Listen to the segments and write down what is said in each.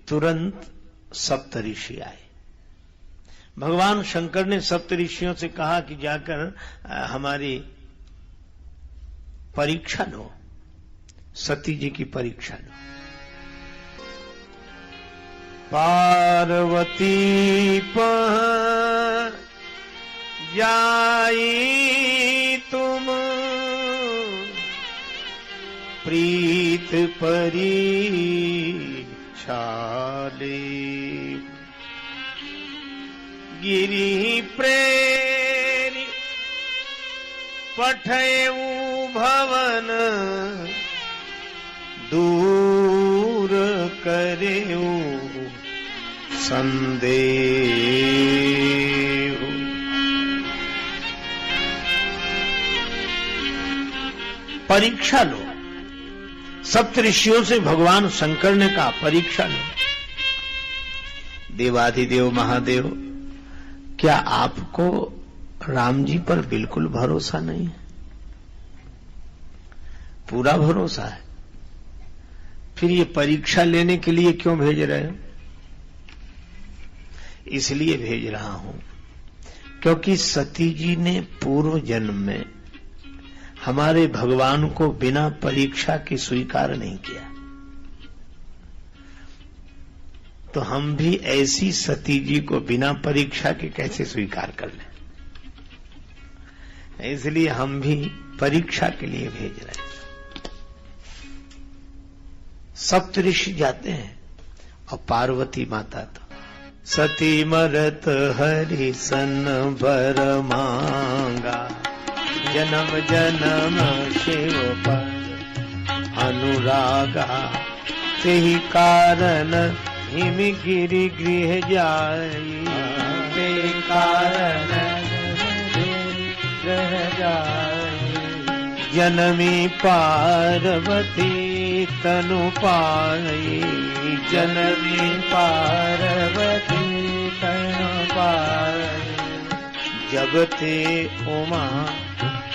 तुरंत सप्तऋषि आए। भगवान शंकर ने सप्तऋषियों से कहा कि जाकर हमारी परीक्षा लो, सती जी की परीक्षा लो। पार्वती पर जाई तुम प्रीत परीक्षा ले, गिरि प्रेरी पठयऊ भवन दूर करेऊ संदेह। परीक्षा लो। सप्तऋषियों से भगवान शंकर ने कहा परीक्षा लो। देवाधिदेव महादेव, क्या आपको राम जी पर बिल्कुल भरोसा नहीं है? पूरा भरोसा है। फिर ये परीक्षा लेने के लिए क्यों भेज रहे हो? इसलिए भेज रहा हूं क्योंकि सती जी ने पूर्व जन्म में हमारे भगवान को बिना परीक्षा के स्वीकार नहीं किया, तो हम भी ऐसी सती जी को बिना परीक्षा के कैसे स्वीकार कर लें? इसलिए हम भी परीक्षा के लिए भेज रहे हैं। सप्तऋषि जाते हैं और पार्वती माता तो सती मरत हरि सन बर मांगा, जन्म जन्म शिव पर अनुरागा, तेहि कारण हिम गिरि गृह जाई, तेहि कारण गृह जाई, जनमी पार्वती तनु पाई, जनमी पार्वती तनु पाई, जब ते उमा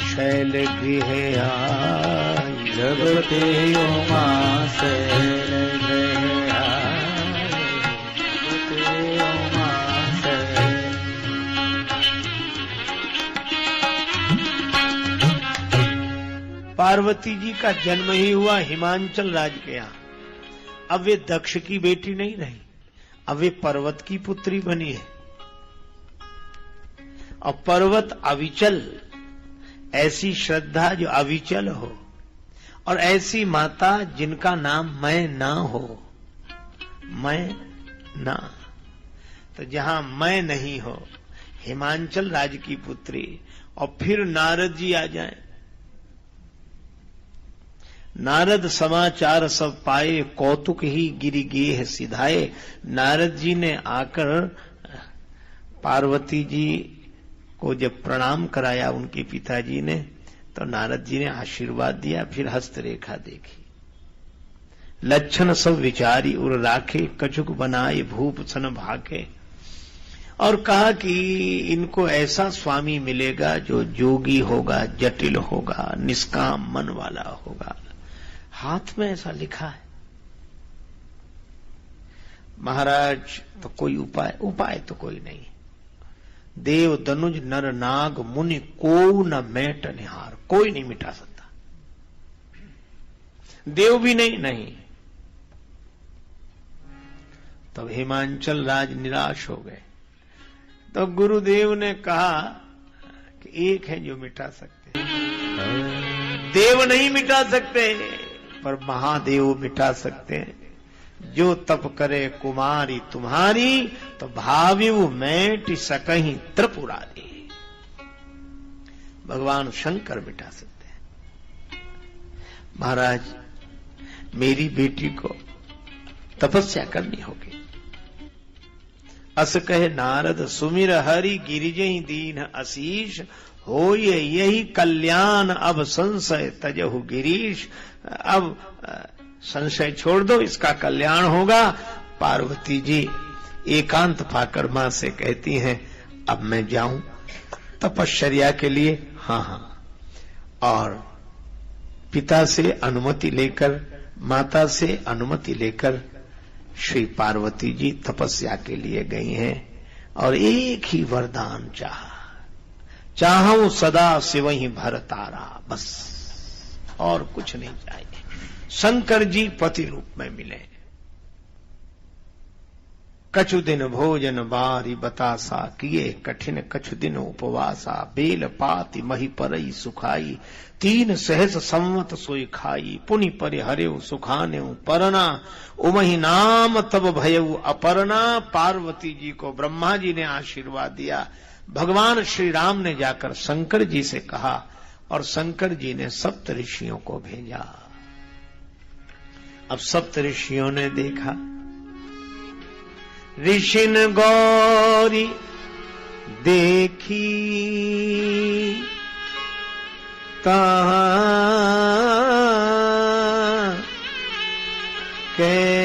शैल गृह आई, जब ते उमा शैल गृह आई, जब ते उमा शैल। पार्वती जी का जन्म ही हुआ हिमांचल राज के यहां। अब वे दक्ष की बेटी नहीं रही, अब वे पर्वत की पुत्री बनी है। और पर्वत अविचल, ऐसी श्रद्धा जो अविचल हो, और ऐसी माता जिनका नाम मैं ना हो, मैं ना, तो जहां मैं नहीं हो, हिमांचल राज की पुत्री, और फिर नारद जी आ जाएं। नारद समाचार सब पाए, कौतुक ही गिरि गेह सिधाए। नारद जी ने आकर पार्वती जी को जब प्रणाम कराया उनके पिताजी ने, तो नारद जी ने आशीर्वाद दिया, फिर हस्तरेखा देखी। लक्षण सब विचारी उर राखे, कछुक बनाए भूप सन भाके। और कहा कि इनको ऐसा स्वामी मिलेगा जो जोगी होगा, जटिल होगा, निष्काम मन वाला होगा। हाथ में ऐसा लिखा है। महाराज तो कोई उपाय तो कोई नहीं। देव दनुज नर नाग मुनि को न मेट निहार, कोई नहीं मिटा सकता। देव भी नहीं। तब हिमांचल राज निराश हो गए। तो गुरुदेव ने कहा कि एक है जो मिटा सकते, देव नहीं मिटा सकते, पर महादेव मिटा सकते हैं। जो तप करे कुमारी तुम्हारी, तो भाविव मेट सकहीं त्रिपुरारी। भगवान शंकर मिटा सकते हैं। महाराज, मेरी बेटी को तपस्या करनी होगी। अस कहे नारद सुमिर हरि गिरिजहि दीन आशीष, हो यही कल्याण अब संशय तजहु गिरीश। अब संशय छोड़ दो, इसका कल्याण होगा। पार्वती जी एकांत पाकर मां से कहती हैं, अब मैं जाऊं तपश्चर्या के लिए? हाँ। और पिता से अनुमति लेकर, माता से अनुमति लेकर श्री पार्वती जी तपस्या के लिए गई हैं और एक ही वरदान चाहूं सदा शिवहि भरतारा, बस और कुछ नहीं चाहिए। शंकर जी पति रूप में मिले। कछु दिन भोजन बारी बतासा, किए कठिन कछु दिन उपवासा। बेल पाति मही परई सुखाई, 3 सहस संवत सोई खाई। पुनि परि हरेउ सुखाने परना, उमहि नाम तब भयउ अपर्णा। पार्वती जी को ब्रह्मा जी ने आशीर्वाद दिया। भगवान श्री राम ने जाकर शंकर जी से कहा और शंकर जी ने सप्त ऋषियों को भेजा। अब सप्त ऋषियों ने देखा, ऋषिन गौरी देखी तहाँ कैसी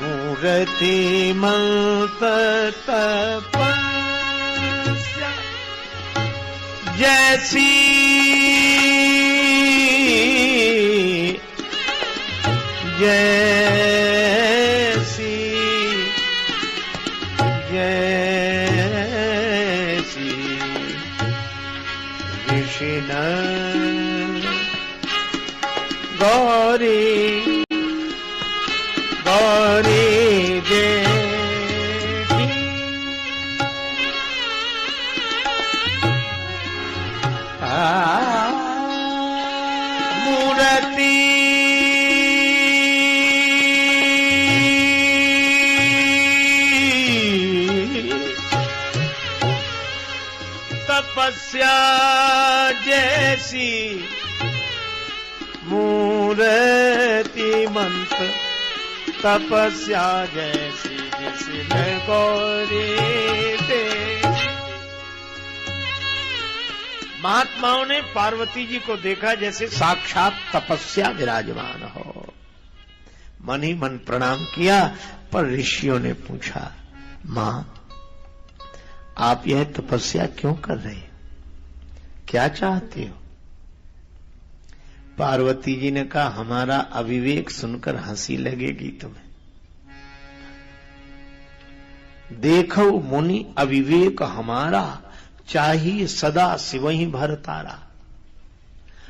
मूर्ति मत तपस्या जैसी जैसी जैसी ऋषिन गौरी गौरी देखी। मूर्ति तपस्या जैसी, मूर्ति मंत तपस्या जैसी जिसने गौरी देखी। महात्माओं ने पार्वती जी को देखा जैसे साक्षात तपस्या विराजमान हो। मन ही मन प्रणाम किया, पर ऋषियों ने पूछा, मां आप यह तपस्या क्यों कर रहे हो, क्या चाहते हो? पार्वती जी ने कहा, हमारा अविवेक सुनकर हंसी लगेगी तुम्हें। देखो मुनि अविवेक हमारा, चाहिए सदा शिवहि भरतारा।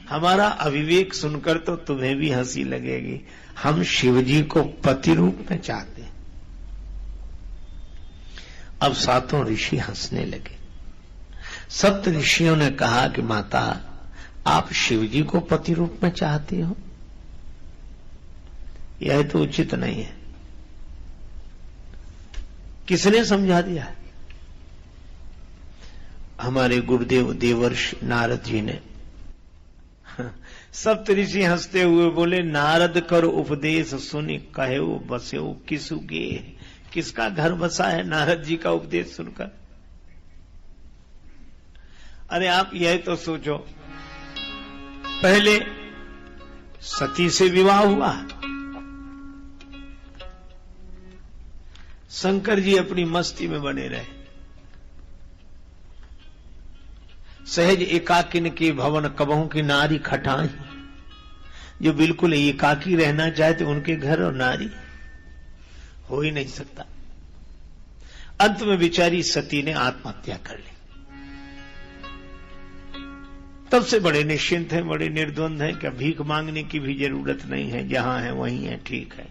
हमारा अविवेक सुनकर तो तुम्हें भी हंसी लगेगी। हम शिवजी को पति रूप में चाहते हैं। अब सातों ऋषि हंसने लगे। सप्त ऋषियों ने कहा कि माता आप शिवजी को पति रूप में चाहती हो, यह तो उचित नहीं है। किसने समझा दिया? हमारे गुरुदेव देवर्षि नारद जी ने। सप्त ऋषि हंसते हुए बोले, नारद कर उपदेश सुनि कहेउ बसेउ किसु गे। किसका घर बसा है नारद जी का उपदेश सुनकर? अरे आप यह तो सोचो, पहले सती से विवाह हुआ, शंकर जी अपनी मस्ती में बने रहे। सहज एकाकिन के भवन कबहू की नारी खटाई। जो बिल्कुल एकाकी रहना चाहते उनके घर और नारी हो ही नहीं सकता। अंत में बेचारी सती ने आत्महत्या कर ली। तब से बड़े निश्चिंत हैं, बड़े निर्द्वंद हैं कि भीख मांगने की भी जरूरत नहीं है, जहां है वहीं है, ठीक है।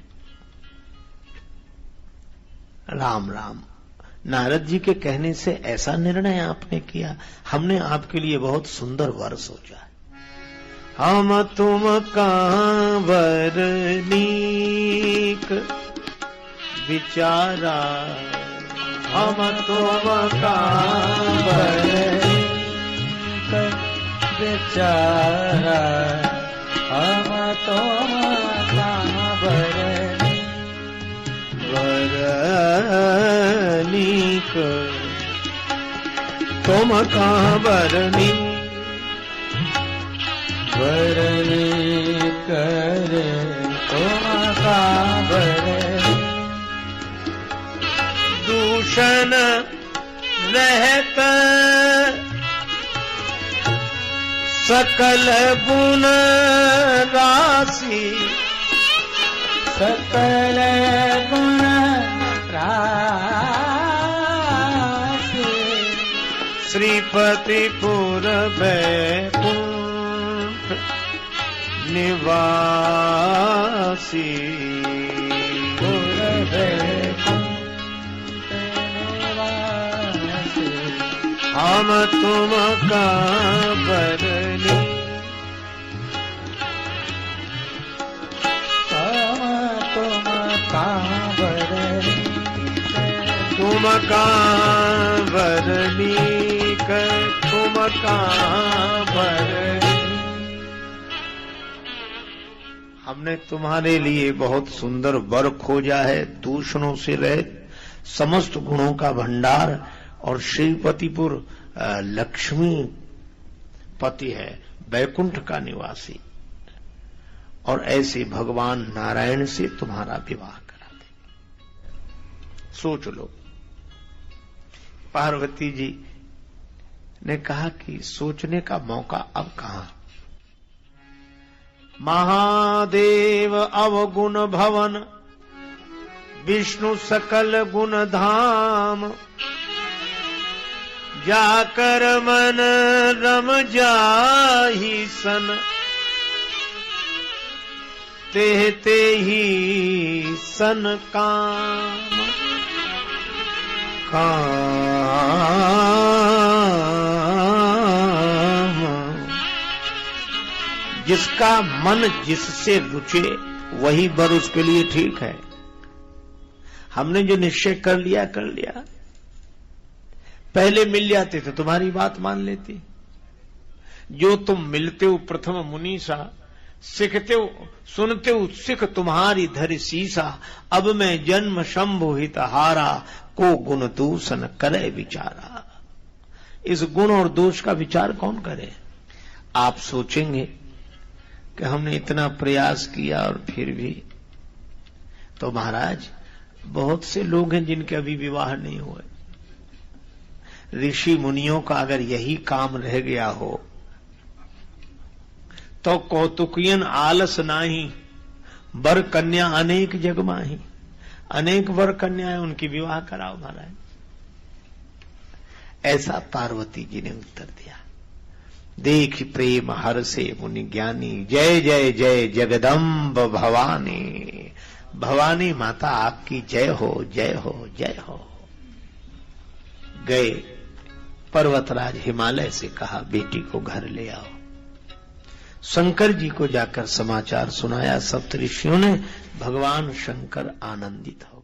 राम राम। नारद जी के कहने से ऐसा निर्णय आपने किया, हमने आपके लिए बहुत सुंदर वर सोचा है। हम तुम कांवर नीक विचारा, हम तुम कांवर नीक विचारा, हम तुम कांवर वरनीक, तुम कांवरनी वरनीक, तुम कांवरनी। दूषण रहत सकल गुण राशि, सकल गुण राशि, श्रीपतिपुर बैकुंठ निवासी, पुर बैकुंठ निवासी, हम तुम का बरनी, हम तुम का बरनी, तुम का बरनी कर, तुम का बरनी। हमने तुम्हारे लिए बहुत सुंदर वर खोजा है, दूषणों से रहित, समस्त गुणों का भंडार, और श्रीपतिपुर लक्ष्मी पति है, बैकुंठ का निवासी, और ऐसे भगवान नारायण से तुम्हारा विवाह करा दे। सोच लो। पार्वती जी ने कहा कि सोचने का मौका अब कहां। महादेव अवगुण भवन, विष्णु सकल गुण धाम, जाकर मन रम जाहि सन, ते ही सन काम, काम। जिसका मन जिससे रुचे वही वर उसके लिए ठीक है। हमने जो निश्चय कर लिया कर लिया। पहले मिल जाते तो तुम्हारी बात मान लेती। जो तुम मिलते हो प्रथम मुनीसा, सिखते हो सुनते हो सिख तुम्हारी धरि सीसा, अब मैं जन्म शंभु हित हारा, को गुण दूषण करे विचारा। इस गुण और दोष का विचार कौन करे। आप सोचेंगे कि हमने इतना प्रयास किया और फिर भी, तो महाराज बहुत से लोग हैं जिनके अभी विवाह नहीं हुए। ऋषि मुनियों का अगर यही काम रह गया हो तो कौतुकियन आलस नाही, वर कन्या अनेक जग माही। अनेक वर कन्याएं उनकी विवाह कराओ महाराज। ऐसा पार्वती जी ने उत्तर दिया। देख प्रेम हर से मुनि ज्ञानी, जय जय जय जगदम्ब भवानी। भवानी माता आपकी जय हो जय हो जय हो। गए पर्वतराज हिमालय से कहा बेटी को घर ले आओ। शंकर जी को जाकर समाचार सुनाया। सप्तऋषियों ने, भगवान शंकर आनंदित हो